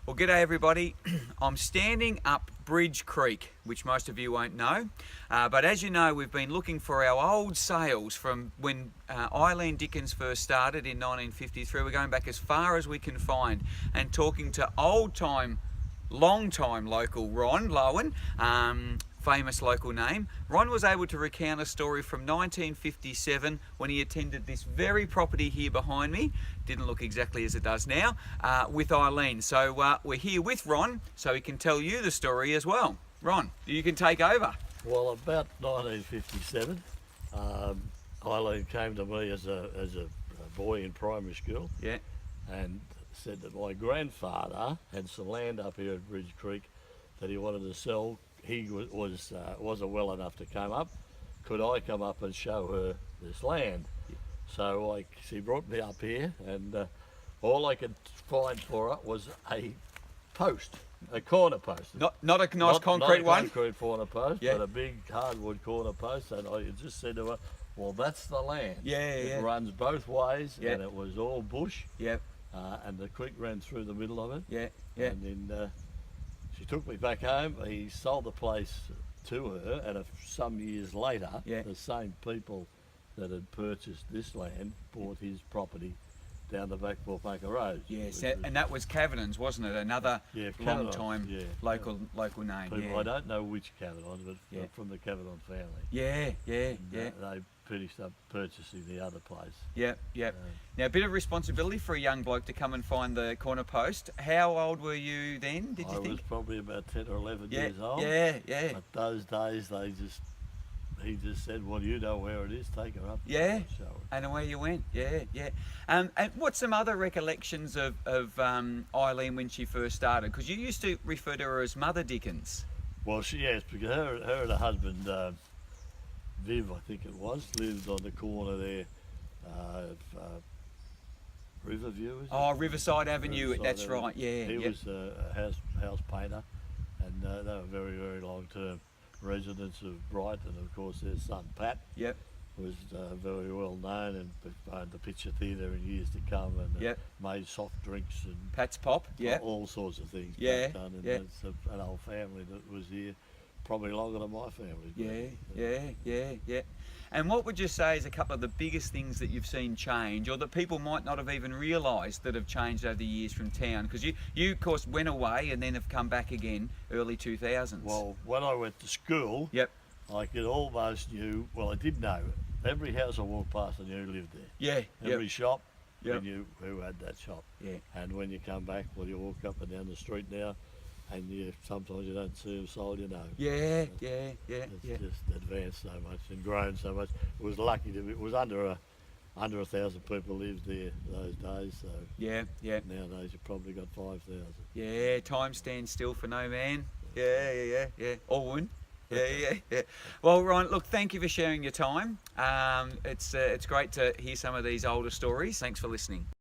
Well, g'day everybody. I'm standing up Bridge Creek, which most of you won't know. But as you know, we've been looking for our old sails from when Eileen Dickens first started in 1953. We're going back as far as we can find and talking to long-time local Ron Lowen, famous local name. Ron was able to recount a story from 1957 when he attended this very property here behind me. Didn't look exactly as it does now, with Eileen. So we're here with Ron so he can tell you the story as well. Ron, you can take over. Well, about 1957, Eileen came to me as a boy in primary school. Yeah. And said that my grandfather had some land up here at Bridge Creek that he wanted to sell. He wasn't well enough to come up. Could I come up and show her this land? Yeah. So she brought me up here, and all I could find for it was a post, a corner post. Not a nice concrete one? Not a concrete corner post, yeah. But a big hardwood corner post. And I just said to her, well, that's the land. Yeah, it runs both ways, and it was all bush. Yep. And the creek ran through the middle of it. Yeah, yeah. And then she took me back home. He sold the place to her, and some years later, the same people that had purchased this land bought his property down the back Bullfunker Road. Yes, and that was Cavernon's, wasn't it? Another long-time local name. People, I don't know which Cavernon, but from the Cavernon family. Yeah. They finished up purchasing the other place. Yep. Now, a bit of responsibility for a young bloke to come and find the corner post. How old were you then, did you think? I was probably about 10 or 11 years old. Yeah. But those days, he just said, well, you know where it is, take her up. Yeah, and away you went. Yeah. And what's some other recollections of Eileen when she first started? Because you used to refer to her as Mother Dickens. Well, because her and her husband, Viv, I think it was, lived on the corner there of Riverview, is it? Oh, Riverside Avenue, that's Avenue. right, yeah. He was a house painter, and they were very, very long-term residents of Brighton. Of course, their son, Pat, was very well known and owned the Picture Theatre in years to come, and made soft drinks and Pat's Pop, all sorts of things. Done, and it's an old family that was here probably longer than my family. Yeah. And what would you say is a couple of the biggest things that you've seen change, or that people might not have even realised that have changed over the years from town? Because you of course went away and then have come back again early 2000s. Well, when I went to school, I could almost knew, well, I did know, every house I walked past I knew lived there. Every shop, I knew who had that shop. And when you come back, well, you walk up and down the street now, and sometimes you don't see them sold, you know. It's just advanced so much and grown so much. It was lucky it was under 1,000 people lived there those days. So nowadays you've probably got 5,000. Yeah, time stands still for no man. Yeah. Or woman. Yeah. Well, Ron, look, thank you for sharing your time. It's great to hear some of these older stories. Thanks for listening.